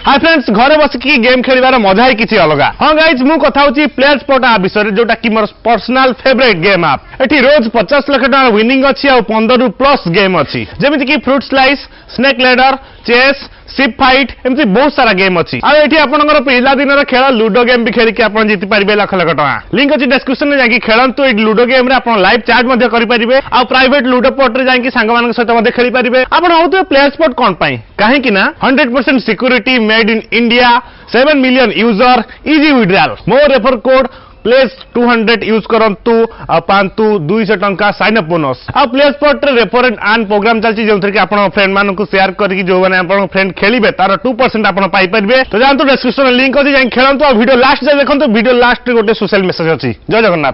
Hi friends घरे बसिकी game खेलिबार मजा ही किछि अलगा। हां गाइज मु कथा होची प्लेयर स्पॉट आ विषय जोटा कि मोर पर्सनल फेवरेट गेम आप एठी रोज 50 लाख टका विनिंग अछि आ 15 रु प्लस गेम अछि जेमिति कि fruit slice, snake ladder, chess, ship fight एमती बहुत सारा गेम अछि। आ एठी आपनकर पहिला दिन रे खेल लूडो गेम भी खेली के आपन जीति परिबे लाख लाख टका। लिंक अछि डिस्क्रिप्शन में जाकी खेलंतु ए लूडो गेम रे आपन लाइव चैट मध्ये करि परिबे आ प्राइवेट लूडो पॉट रे जाकी संग मानक सहित मध्ये खेली परिबे। आपन होतो प्लेयर स्पॉट कोन पई काहे कि ना 100% security made in India 7 million user easy withdrawal more refer code place 200 use करंतु आ पांतु 200 टंका साइन अप बोनस आ प्ले स्पॉट रे रेफर एंड अर्न प्रोग्राम चलची जेउथर कि आपन फ्रेंड मानन को शेयर करके जो माने आपन फ्रेंड खेलिबे तार 2% आपन पाई परबे। तो जानतो डिस्क्रिप्शन में लिंक अछि जाई खेलंतु आ वीडियो लास्ट जे देखंतु वीडियो लास्ट रे गोटे सोशल मेसेज अछि। जय जगन्नाथ।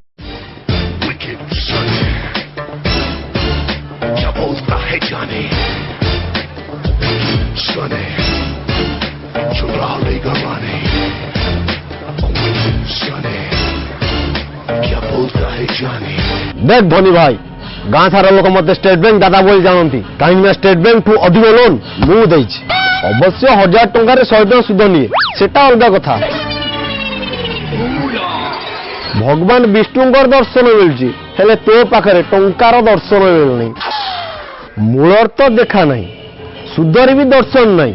देख धोनी भाई गाँ सारा लोक मत स्टेट बैंक दादा बोली जानती कहीं स्टेट बैंक ठू अधिक लोन मु देछि अवश्य 1000 टंका 100 टका सुध निये सेटा अलग कथा। भगवान विष्णुंकर दर्शन मिलुची हेले तो पाखरे टंकार दर्शन मिलुनी मूलर तो देखा नहीं सुधर भी दर्शन नहीं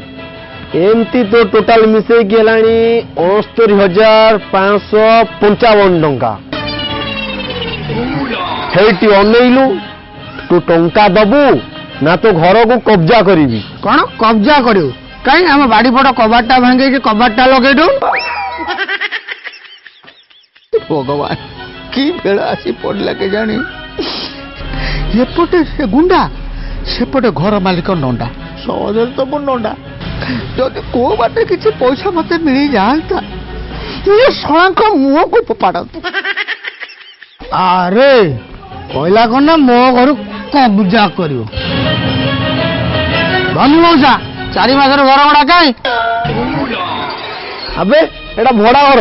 एमती तो टोटाल मिसे गेलानी 69,555 टंका हेटी अनैलु तू टंका दबु ना तो घर को कब्जा करी कौन कब्जा करू कहीं हम बाड़ी पड़ कबाटा भांगे कि कबाटा लगे दू भगवान की बेला आसी पड़ला के जानी एपटे से गुंडा सेपटे घर मालिक नंडा सहजर तो मो नंडा जदि को बाटे किसी पैसा मते मिली जाता ये सड़क मुह को फोपाड़ अरे कहला कौन ना मो घर कब्जा कर धनी मौसा 4 मास घर भड़ा कहीं अबे एटा भड़ा घर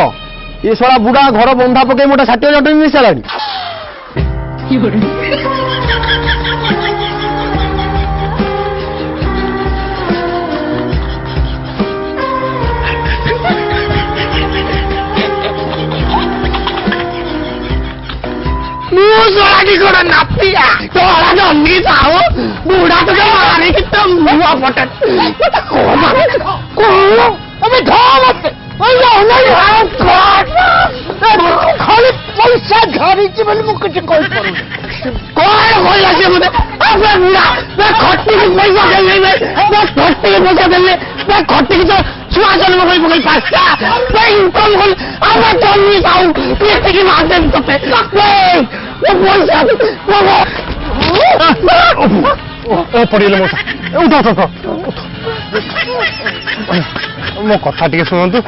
ये सड़ा बुढ़ा घर बंधा पकई मोटा 60,000 टन मिसालानी नातिया तोड़ा जंगी साओ बूढ़ा तो मारे कि तुम मुआ पटत को अबे धावत खाली पैसा घरी ची बोले मु कुछ कोई करू कोई होई आसे मते अबे बुढ़ा मैं खट्टी के पैसा दे ले मैं खट्टी के पैसा दे ले मैं खट्टी के छुआ जन्म कोई कोई पास्ता मैं इनकम कोई अब जंगी साओ ये की मार दे तो पे पड़े मौसा मो कथा टे शुणु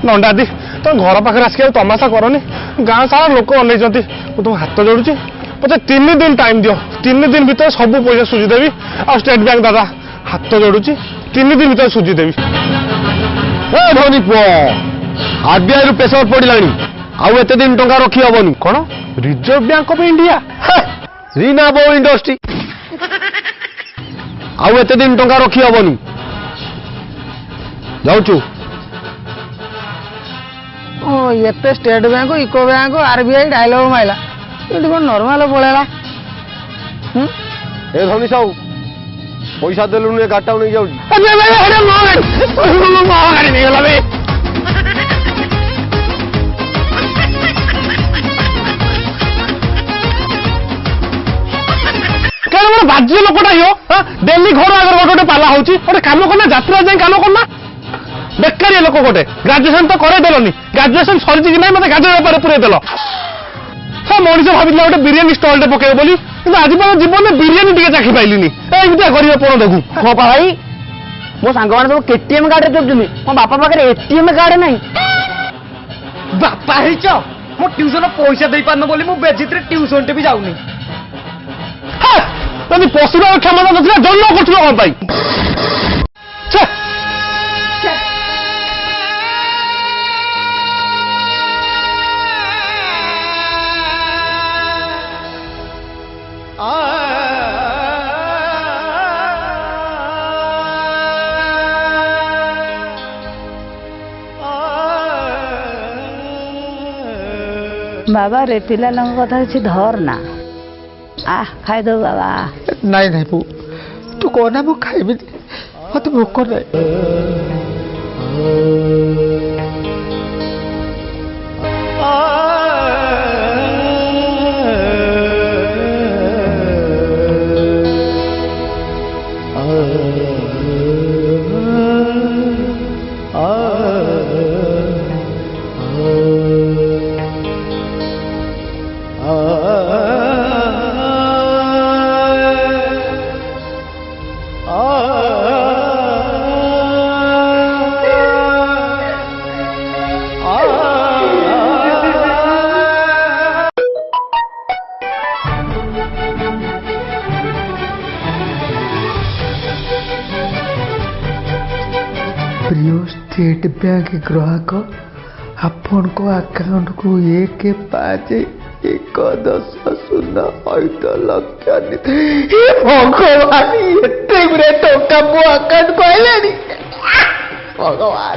नंडा दी तुम घर पाखे आसिक तमाशा करनी गाँ सारा लोक अनेक तुम हाथ जोड़ुची मत 3 दिन टाइम दियो 3 दिन भीतर सब पैसा सुझीदेवी आ स्टेट बैंक दादा हाथ जोड़ुची 3 दिन भीतर सुझीदेवी। धोनी पुओ आरबीआई रु प्रेसर पड़िला आउ एते दिन टंका रखी हबनी कौन reserve bank of India Reena बो इंडस्ट्री आउ एते दिन टंका रखी हबनी जाउचु ओ ये state bank eco bank RBI dialogue माइला ये कौन नॉर्मल पड़ेगा ए धोनी साहू पैसा देलु ने गाटा नहीं जाउ बाज्य लोकटा यो डेली घर आगे गोटे पाला होची गोटे काम करना यात्रा जाए काम करना बेकारी लोक गोटे ग्राजुएशन तो करे देलनी ग्राजुएशन सरी कि नहीं मत गाजर पूरे देल मनीष भाई गोटे बिरियानी स्टॉल पकेब बोली आज जीवन में बिरियानी टे चाखी पाइलिनी एमती कर पड़ देखू हाँ भाई मो सांग मैंने सब केटीएम कार्ड चलुनी मो बापा पाखे एटीएम कार्ड नहीं बापा मो ट्यूशन पैसा दे पार बोली मु बेजित ट्यूशन टे भी जाऊनी यदि पशुर क्षमता ना जन्म कर कौन पाई बाबा रे पिला कथा किसी धर ना आ खाई दो बाबा। नहीं नहीं बो तू कहना मु खाइबी मत भोक नहीं। प्रिय स्टेट बैंक ग्राहक आपण को अकाउंट को 1,5,1,10,0 भगवान एते टका मो अकाउंट कहलानी भगवान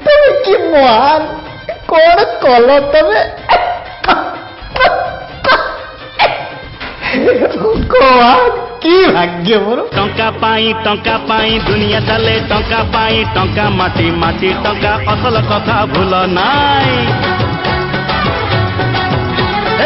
तुम कि महान कौन कल तमे भगवान की भाग्य मोर। टंका पाई दुनिया चले टंका माटी माटी टंका असल कथा भूल नाई। ए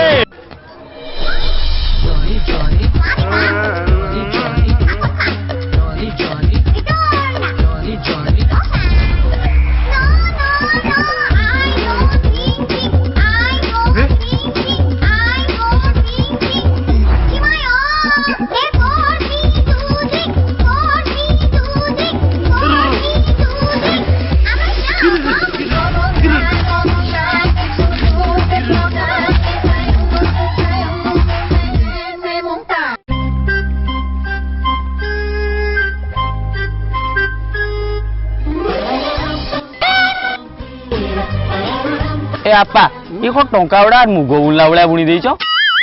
आपा ये को टंका उड़ा मुग बुला बुला बुणी देइछो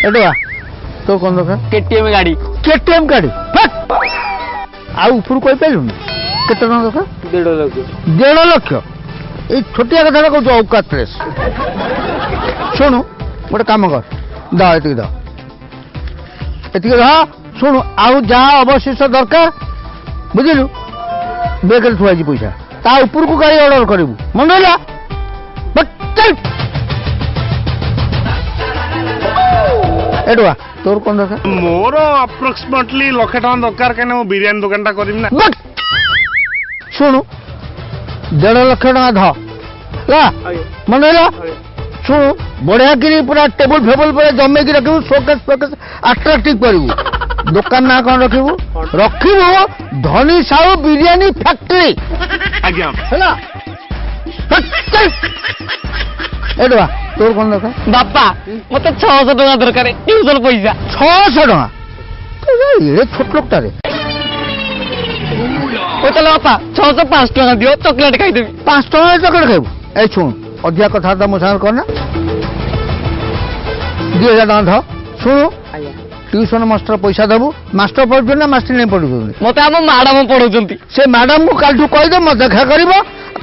एडवा तो कोन दरकार केटीएम गाड़ी आ ऊपर कोई पेलुन केते टका दरकार 1.5 लाख 1.5 लाख ए छोटिया कथा को औकात प्रेस सुनु गोटे काम कर दा एतिक दा सुनु आउ जा अवशेष दरकार बुझिलु बेकर थुआ जी पैसा ता ऊपर को गाड़ी ऑर्डर करिवु मन रहा चल एडवा तोर कोन दरकार मोर अप्रोक्सीमेटली लक्षे टका दरकार कने मो बिरियानी दुकानटा करिम ना। सुनु 1.5 लाख टका ध ला मन रहा सुनु बढ़िया कि पूरा टेबल फेबल पर जमे की रखिबु शोकेस फोकस अट्रैक्टिव करिवु दुकान ना कोन रखिबु धनी साहू बिरियानी फैक्ट्री आज्ञा हैला एडवा तोर कोन दरकार बापा मते 600 टका दरकार ट्यूशन पैसा 600 टका ये छोट लोकटा रे ओ चलो बापा 605 टका दियो चॉकलेट खाई देबी 5 टका चॉकलेट खाइबु ए सुन अधिया कथा त मो सागर करना 2000 टका ध सुनु ट्यूशन मास्टर पैसा देबु मास्टर पढु ना मास्टर नहीं पढु मते हम मैडम पढौचंती से मैडम को काल ठु कहि दे म देखा करिवो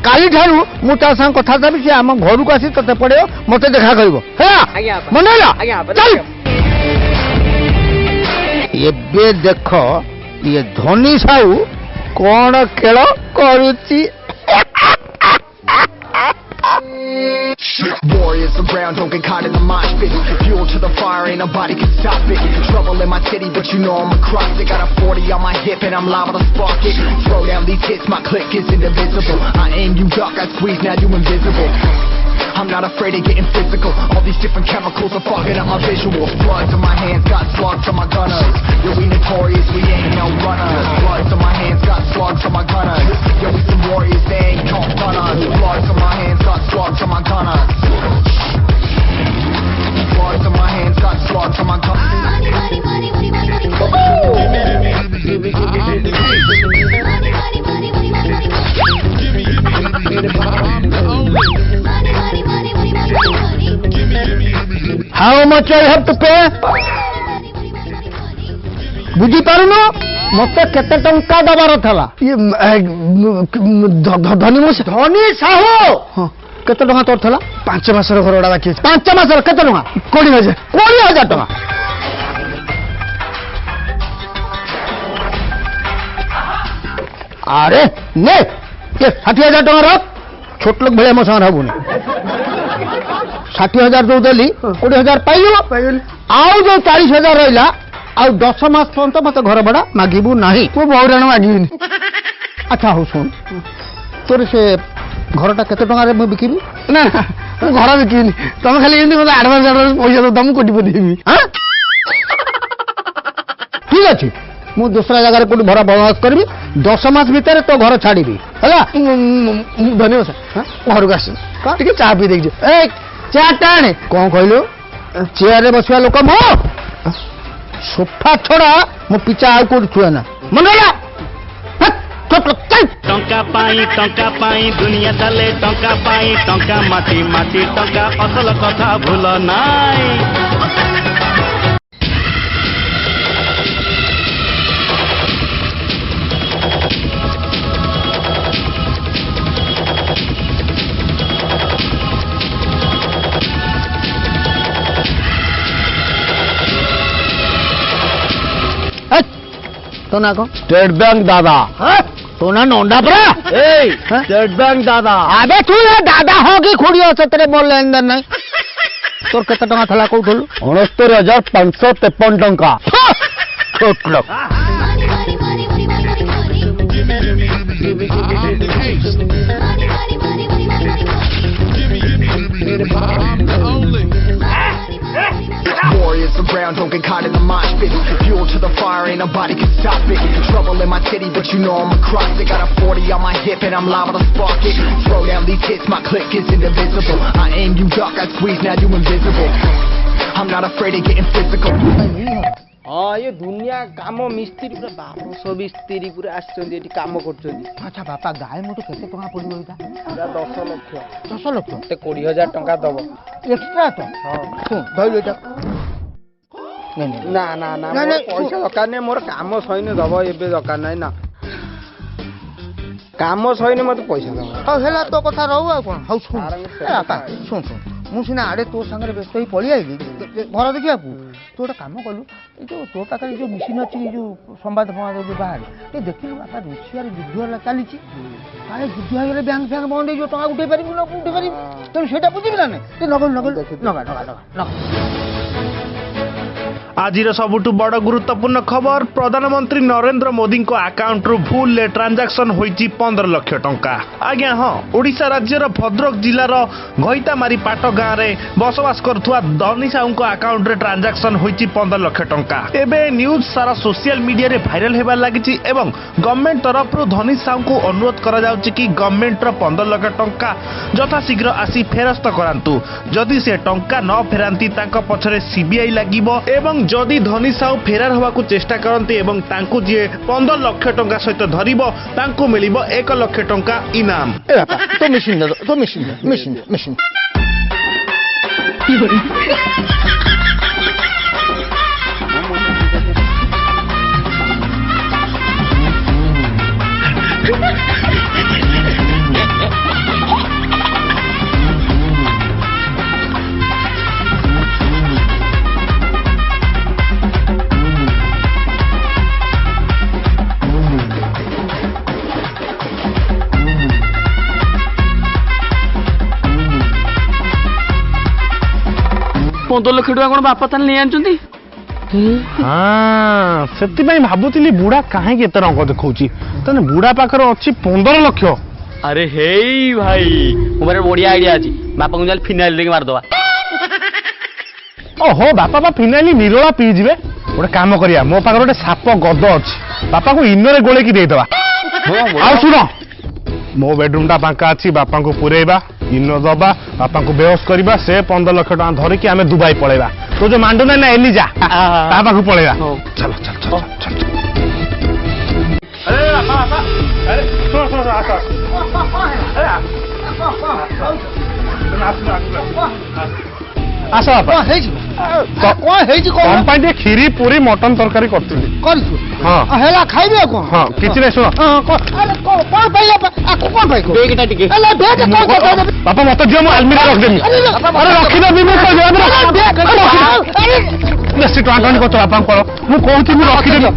काली ठारू मु ता संग कथा देबी से हम घर को आसी तते पड़ियो मते देखा करिवो हैला मनला चल एबे देखो ये धनी साहू कोन खेल करूची Warriors around, don't get caught in the mosh pit. Fuel to the fire, ain't nobody can stop it. Trouble in my city, but you know I'm across it. Got a 40 on my hip and I'm liable to spark it. Throw down these hits, my click is indivisible. I aim, you duck, I squeeze, now you invisible. I'm not afraid of getting physical. All these different chemicals are fogging up my visuals. Bloods on my hands, got slugs on my gunners. Yo, we notorious, we ain't no runners. Bloods on my hands, got slugs on my gunners. Yo, we some warriors, they ain't gon' run us. Bloods on my hands, got slugs on my gunners. Bloods on my hands, got slugs on my gunners. How much I have to pay? बुझी पारुनो मते केते टंका दबार थला ये धनी साहू केते टका तोर थला 5 मासर घरडा बाकी अछि 5 मासर केते टका 20,000 20,000 टका अरे ने ये 60,000 टका रख छोट लोक भले मो संग हबुनी 60,000 जो देली 20,000 पाइयो आउ जो 40,000 रहिला आउ 10 मास पर्यंत मते घर भड़ा मागिबू नाही मो बहुराण मागिनी अच्छा हो सुन तोर से घरटा केते टका रे मैं बिकिबी ना मो घर बिकिनी तुम खाली एंदी मते एडवांस पैसा दो तुम कोटी पदेबी हां ठीक अछि मु दूसरा जगह रे कोटी भरा बवास करबी 10 मास भीतर तो घर छाड़ीबी हला धन्यवाद सर घर को आस टिके चा पी देख ए चा टाणे कोन कहलो चेयर रे बसवा लोक मो सोफा छोड़ा मो पिचा आ कोट छुए ना मनला टंका पाई दुनिया चले टंका माटी माटी टंका असल कथा भूल नाई तो ना को स्टेट बैंक दादा तो ना नोंडा परा ए स्टेट बैंक दादा अबे तू ये दादा हो कि खुड़ी हो तेरे बोल लेन देन नहीं तोर केते टका थला कोठलु 69,553 टंका छोट लोक Warriors around, don't get caught in the mosh pit. Fuel to the fire, ain't nobody can stop it. Trouble in my city, but you know I'm across it. Got a 40 on my hip and I'm liable to spark it. Throw down these hits, my click is indivisible. I aim, you duck, I squeeze, now you invisible. I'm not afraid of getting physical. हाँ ये दुनिया काम मिस्त्री पूरा 1200 मिस्त्री पूरा आछन एठी काम करछन अच्छा बापा गाय मोटो केते टका पड़िबो इटा पूरा 10 लाख 10 लाख ते 20,000 टका दबो एक्स्ट्रा तो हां सुन धइल एटा ना ना ना मोर पैसा दरकार नै मोर काम सैने दबो एबे दरकार नै ना काम सैने मते पैसा दबो हौ हेला तो कथा रहू आ कोन हौ सुन ए बापा सुन सुन मु सिना आडे तो संगे व्यस्त ही पळी आइली घर देखिया तू गोटे काम कलु ये जो तो पाखे जो मेसीन अच्छी जो संवाद फंवाद जो बाहर ये देखिलु बापा रुषिया युद्ध चली काले युद्ध हो बैंक फैंक बंद हो टका उठे पारि ना उठे पारि तेणु से बुझी ना नगल नगल नगा नगा नगा आजिर सबुठु बड़ गुरुत्वपूर्ण खबर प्रधानमंत्री नरेंद्र मोदी को अकाउंट रु भूल ले ट्रांजैक्शन होईची 15 लाख टंका आज्ञा हाँ ओडिशा राज्यर भद्रक जिलार घईतामारी पाट गाँव रे बसवास करथुआ धनी साहू को अकाउंट रे ट्रांजैक्शन होईची 15 लाख टंका एबे न्यूज सारा सोशल मीडिया रे वायरल हेबार लागिची एवं गवर्नमेंट तरफ रु धनी साहू को अनुरोध करा जाउची कि गवर्नमेंट रो 15 लाख टंका यथा शीघ्र आसी फेरस्त करांतु जदि से टंका न फेरांती तांको पछरे सीबीआई लागिबो एवं जदि धनी साहू फेरार होबाकू चेष्टा करती एवं तांकू जे 15 लाख टंका सहित धरिबो तांकू मिलिबो 1 लाख टंका इनाम ए बापा तो मेसिन दे तो मेसिन पंदर लाख टका कौन बापा ताल नहीं आंचुंती हाँ से भावुली बुढ़ा कहीं एत रंग देखा तेने बुढ़ा पाखर अच्छी 15 लाख अरे हे भाई मोबाइल बढ़िया आइडिया अच्छी बापा को फिनाइल देके मारदवा ओहो बापा बा फिनाइल निरोला पीजिबे गोटे काम करिया मो पाखर गोटे साप गद अच्छी बापा को इनरे गोले की देदवा आ सुन मो बेडरूम टा फांका अच्छी बापा को पुरेबा इन दबा बापा को बेहोश करवा से 15 लाख टका धरिकी आमे दुबई पळेबा तो जो मांडू ना एलिजा ता पाखु पळेबा चलो चल चल चल अरे बापा अरे सुन आसा अरे ଆସ ବାପା କଣ ହେଇଛି କଣ ହେଇଛି କଣ ତମ ପାଇଁ ଟିକେ କ୍ଷୀରି ପୁରୀ ମଟନ ତରକାରୀ କରିଥିଲି କରିଛୁ ହଁ ହେଲା ଖାଇବି ଆଉ କଣ ହଁ କିଛି ନାହିଁ ଶୁଣ କଣ ପାଇଁ ଆକୁ କଣ ପାଇଁ ବେଗଟା ଟିକେ ବାପା ମତେ ଦିଅ ମୁଁ ଆଲମିରା ରଖିଦେବି ଆରେ ରଖିଦେବି ମୁଁ ବେଶୀ ଟଙ୍କା ଟଣି କରୁଛ ବାପାଙ୍କର ମୁଁ କହୁଛି ମୁଁ ରଖିଦେବି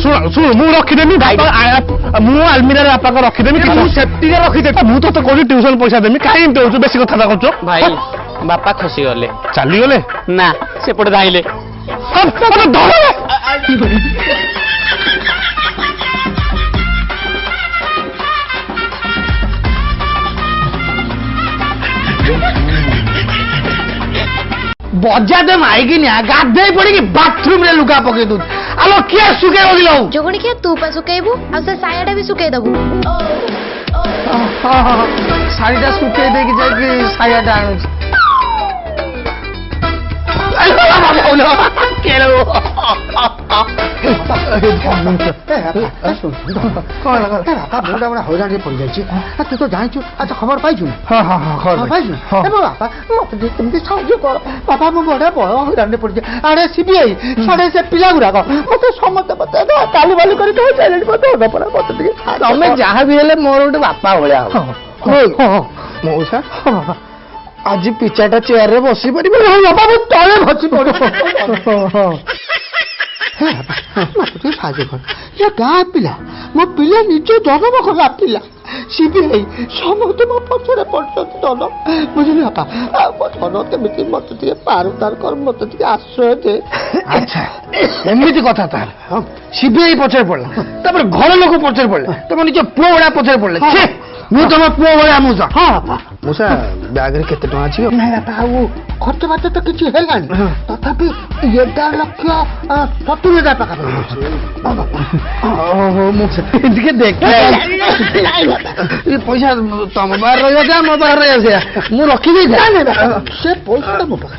ଶୁଣ ଶୁଣ ମୁଁ ରଖିଦେବି ମୁଁ ଆଲମିରାରେ ବାପାଙ୍କ ରଖିଦେବି ମୁଁ ସେଫ୍ଟିରେ ରଖିଦେବି ମୁଁ ତତେ କହୁଛି ଟ୍ୟୁସନ ପଇସା ଦେବି କାହିଁ ଏମିତି ହଉଛୁ ବେଶୀ କଥାଟା କରୁଛ ଭାଇ ବାପା ଖସିଗଲେ ଚାଲିଗଲେ ନା ସେପଟେ ଧାଇଁଲେ ବଜା ଦେ ମାଇକି ନିଆ ଗାଧେଇ ପଡିକି ବାଥରୁମ ରେ ଲୁଗା ପକେଇ ଦଉଛୁ ଆଲୋ କିଏ ଶୁକେଇ ବଦିଲ ଯୋଗୁଣି କିଏ ତୁ ପା ଶୁକେଇବୁ ଆଉ ସେ ସାୟାଟା ବି ଶୁକେଇ ଦବୁ ଶାଢୀଟା ଶୁକେଇ ଦେଇକି ଯାଇକି ସାୟାଟା ଆଣୁଛି ହଇରାଣ ପଡିଯାଇଛି ତୁ ତ ଜାଣିଛୁ ଆଚ୍ଛା ଖବର ପାଇଛୁ ପାଇଛୁ ବାପା ମତେ କେମିତି ସାହାଯ୍ୟ କର ବାପା ମୁଁ ବଢିଆ ବଡ ହଇରାଣରେ ପଡିଛି ଆଡେ ସିବିଆଇ ସାଡେ ସେ ପିଲା ଗୁଡାକ ମତେ ସମସ୍ତେ ମତେ କାଲି ବାଲି କରି ମତେ ଟିକେ ତମେ ଯାହା ବି ହେଲେ ମୋର ଗୋଟେ ବାପା ଭଳିଆ ମଉସା ଆଜି ପିଚାଟା ଚେୟାରରେ ବସି ପାରିବ ବାପା ମୁଁ ତଳେ ବସି ପଡିବ ଟିକେ ସାହାଯ୍ୟ କର ଏ ଗାଁ ପିଲା ମୋ ପିଲା ନିଜ ଜନ୍ମ କଲା ପିଲା ସିବିଆଇ ସମସ୍ତେ ମୋ ପଛରେ ପଡୁଛନ୍ତି ଧନ ବୁଝିଲି ବାପା ମୋ ଧନ କେମିତି ମତେ ଟିକେ ପାରୁତାର କର ମତେ ଟିକେ ଆଶ୍ରୟ ଦେ ଆଚ୍ଛା ଏମିତି କଥା ତାହେଲେ ସିବିଆଇ ପଛରେ ପଡିଲା ତାପରେ ଘର ଲୋକ ପଛରେ ପଡିଲେ ତମ ନିଜ ପୁଅ ଭଳିଆ ପଛରେ ପଡିଲେ ମୁଁ ତମ ପୁଅ ଭଳିଆ ମୂଷା ହଁ ବାପା ମୂଷା ବ୍ୟାଗରେ କେତେ ଟଙ୍କା ଅଛି ନାଇଁ ବାପା ଆଉ ଖର୍ଚ୍ଚ ବାର୍ଚ୍ଚ ତ କିଛି ହେଲାଣି ତଥାପି 11,70,000 ପାଖାପାଖି ମୁଁ ଟିକେ ଦେଖେ ଏ ପଇସା ତମ ବାହାରେ ରହିବା ମୋ ବାହାରେ ରହିବା ମୁଁ ରଖିଦେଇଛି ସେ ପଇସାଟା ମୋ ପାଖରେ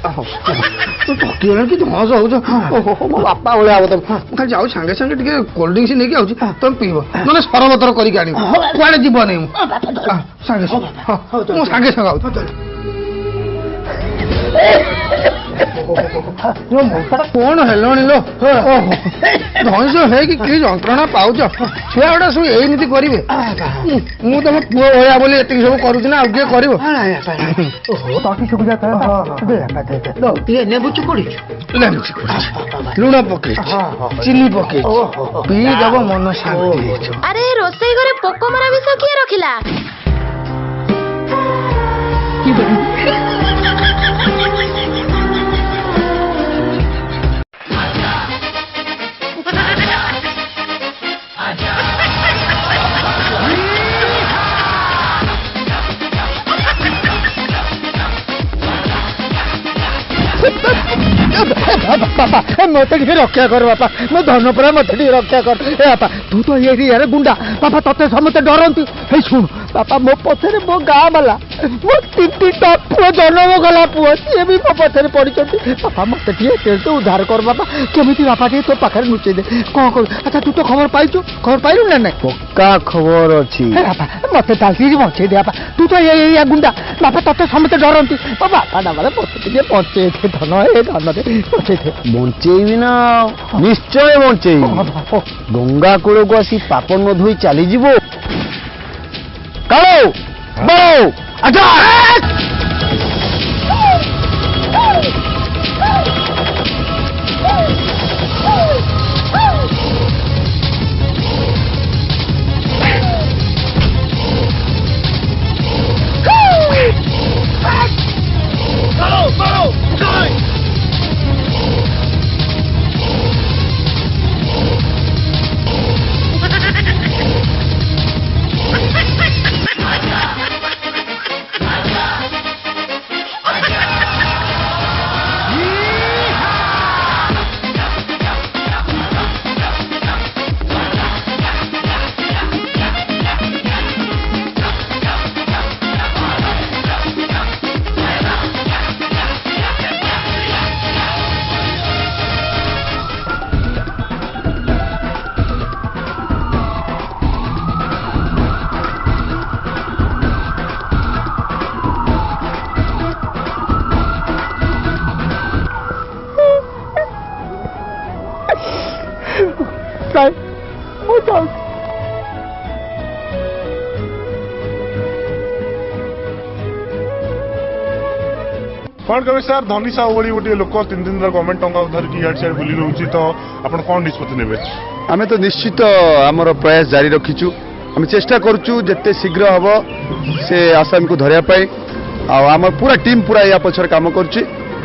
ଠକିଗଲାଣି କି ଧସ ହଉଛ ମୋ ବାପା ଭଳିଆ ହବ ତମେ ମୁଁ ଖାଲି ଯାଉଛି ସାଙ୍ଗେ ସାଙ୍ଗେ ଟିକେ କୋଲ୍ଡ ଡ୍ରିଙ୍କସ ନେଇକି ଆଉଛି ତମେ ପିଇବ ନହେଲେ ସରବତର କରିକି ଆଣିବ କୁଆଡେ ଯିବନି ମୁଁ ସାଙ୍ଗେ ମୁଁ ସାଙ୍ଗେ ସାଙ୍ଗେ ଆଉଛି କଣ ହେଲଣି ଲୋ ଧଇଁସ ହେଇକି କି ଯନ୍ତ୍ରଣା ପାଉଛ ଛୁଆ ଗୁଡା ସବୁ ଏମିତି କରିବେ ମୁଁ ତମ ପୁଅ ଭଳିଆ ବୋଲି ଏତିକି ସବୁ କରୁଛି ନା ଆଉ କିଏ କରିବ ଲୁଣ ପକେଇଛି ଚିନି ପକେଇଛି ପିଇ ଦବ ମନ ଶାନ୍ତି ହେଇଯିବ ଆରେ ରୋଷେଇ ଘରେ ପୋକ ମରା ବିଷ କିଏ ରଖିଲା ବାପା ମତେ ଟିକେ ରକ୍ଷା କର ବାପା ମୋ ଧନ ପରା ମତେ ଟିକେ ରକ୍ଷା କର ଏ ବାପା ତୁ ତ ଇଏ ଗୁଣ୍ଡା ବାପା ତତେ ସମସ୍ତେ ଡରନ୍ତି ହେଇ ଶୁଣୁ ବାପା ମୋ ପଛରେ ମୋ ଗାଁ ବାଲା ମୋ 3ଟା ପୁଅ ଜନ୍ମ ଗଲା ପୁଅ ସିଏ ବି ମୋ ପଛରେ ପଡିଛନ୍ତି ବାପା ମତେ ଟିକେ ଉଦ୍ଧାର କର ବାପା କେମିତି ବାପା ଟିକେ ତୋ ପାଖରେ ଲୁଚେଇ ଦେ କଣ କରୁ ଆଚ୍ଛା ତୁ ତ ଖବର ପାଇଛୁ ଖବର ପାଇଲୁ ନା ନାଇଁ ପକ୍କା ଖବର ଅଛି ବାପା ମତେ ତାହେଲେ ବଞ୍ଚେଇ ଦେ ବାପା ତୁ ତ ଇଏ ଗୁଣ୍ଡା ବାପା ତତେ ସମସ୍ତେ ଡରନ୍ତି ମୋ ବାପା ଡାବାରେ ମତେ ଟିକେ ବଞ୍ଚେଇ ଦେ ଧନ ଏ ଧନରେ ବଞ୍ଚେଇ ଦେ ବଞ୍ଚେଇବି ନା ନିଶ୍ଚୟ ବଞ୍ଚେଇବି ଗଙ୍ଗା କୂଳକୁ ଆସି ପାପ ନ ଧୋଇ ଚାଲିଯିବ କାଳୁ ବଳ ଆଚ୍ଛା ନାଇଁ ମୁଁ ଯାଉଛି। କ'ଣ କହିବେ ସାର୍ ଧନୀ ସାହୁ ଭଳି ଗୋଟିଏ ଲୋକ 3 ଦିନର ଗଭର୍ଣ୍ଣମେଣ୍ଟ ଟଙ୍କା ଧରିକି ଇଆଡେ ସିଆଡେ ବୁଲି ରହୁଛି ତ ଆପଣ କ'ଣ ନିଷ୍ପତ୍ତି ନେବେ? ଆମେ ତ ନିଶ୍ଚିତ ଆମର ପ୍ରୟାସ ଜାରି ରଖିଛୁ। ଆମେ ଚେଷ୍ଟା କରୁଛୁ ଯେତେ ଶୀଘ୍ର ହବ ସେ ଆସାମୀକୁ ଧରିବା ପାଇଁ। ଆଉ ଆମର ପୁରା ଟିମ୍ ପୁରା ୟା ପଛରେ କାମ କରୁଛି।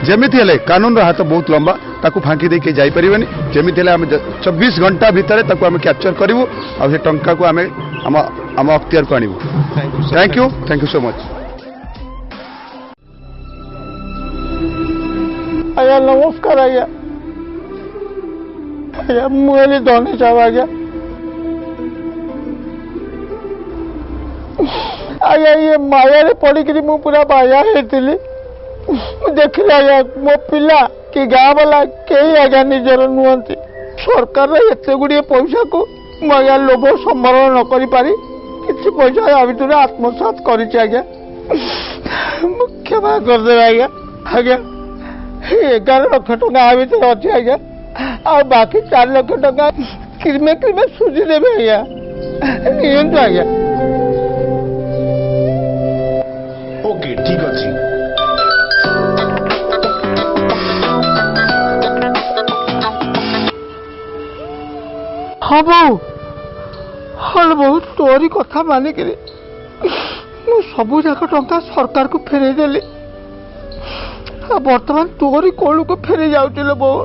ଯେମିତି ହେଲେ କାନୁନର ହାତ ବହୁତ ଲମ୍ବା, ତାକୁ ଫାଙ୍କି ଦେଇକି ଯାଇପାରିବେନି। ଯେମିତି ହେଲେ ଆମେ 24 ଘଣ୍ଟା ଭିତରେ ତାକୁ ଆମେ କ୍ୟାପଚର କରିବୁ ଆଉ ସେ ଟଙ୍କାକୁ ଆମେ ଆମ ଅକ୍ତିଆରକୁ ଆଣିବୁ। Thank you so much. ଆଜ୍ଞା ନମସ୍କାର ଆଜ୍ଞା। ଆଜ୍ଞା ମୁଁ ହେଲି ଧନୀ ସାହୁ ଆଜ୍ଞା। ଆଜ୍ଞା ଇଏ ମାୟାରେ ପଡ଼ିକିରି ମୁଁ ପୁରା ବାୟା ହେଇଥିଲି। ମୁଁ ଦେଖିଲି ଆଜ୍ଞା ମୋ ପିଲା କି ଗାଁ ବାଲା କେହି ଆଜ୍ଞା ନିଜର ନୁହନ୍ତି। ସରକାରର ଏତେ ଗୁଡ଼ିଏ ପଇସାକୁ ମୁଁ ଆଜ୍ଞା ଲୋଭ ସମ୍ବରଣ ନ କରିପାରି କିଛି ପଇସା ଆ ଭିତରେ ଆତ୍ମସାତ କରିଛି ଆଜ୍ଞା। ମୁଁ କ୍ଷମା କରିଦେବେ ଆଜ୍ଞା। ଆଜ୍ଞା 11 ଲକ୍ଷ ଟଙ୍କା ଆ ଭିତରେ ଅଛି ଆଜ୍ଞା। ଆଉ ବାକି 4 ଲକ୍ଷ ଟଙ୍କା କ୍ରିମେ ସୁଝିଦେବେ ଆଜ୍ଞା। ନିଅନ୍ତୁ ଆଜ୍ଞା। ଓକେ ଠିକ ଅଛି। ହଁ ବୋଉ ହଲ ବୋଉ ତୋରି କଥା ମାନିକିରି ମୁଁ ସବୁ ଯାକ ଟଙ୍କା ସରକାରକୁ ଫେରେଇ ଦେଲି। ଆଉ ବର୍ତ୍ତମାନ ତୋରି କୋଳକୁ ଫେରି ଯାଉଛି ଲୋ ବୋଉ।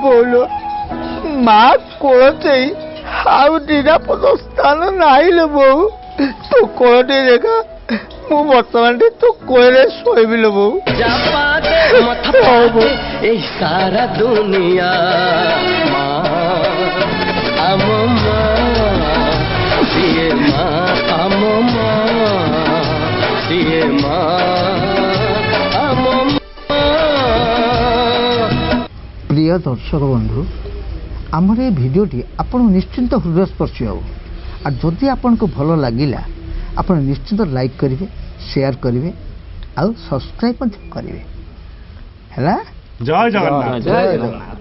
ବୋଉଲୋ ମା କୋଳ ଚାଇ ଆଉ ନିରାପଦ ସ୍ଥାନ ନାହିଁ ଲୋ ବୋଉ। ତୁ କୋଳଟି ଦେଖା ମୁଁ ବର୍ତ୍ତମାନ ତୁ କୋଳରେ ଶୋଇବି ଲୋ ବୋଉ। এই সারা দুনিয়া মা আম মা দিয়ে মা আম মা দিয়ে মা আম প্রিয় দর্শক বন্ধু আমার এই ভিডিওটি আপনার নিশ্চিন্ত হৃদয়স্পর্শী হব। আর যদি আপনার ভালো লাগিলা আপনার নিশ্চিন্ত লাইক করবে শেয়ার করবে আর সবসক্রাইব করবে। ହେଲା ଜୟ ଜଗନ୍ନାଥ। ଜୟ ଜଗନ୍ନାଥ।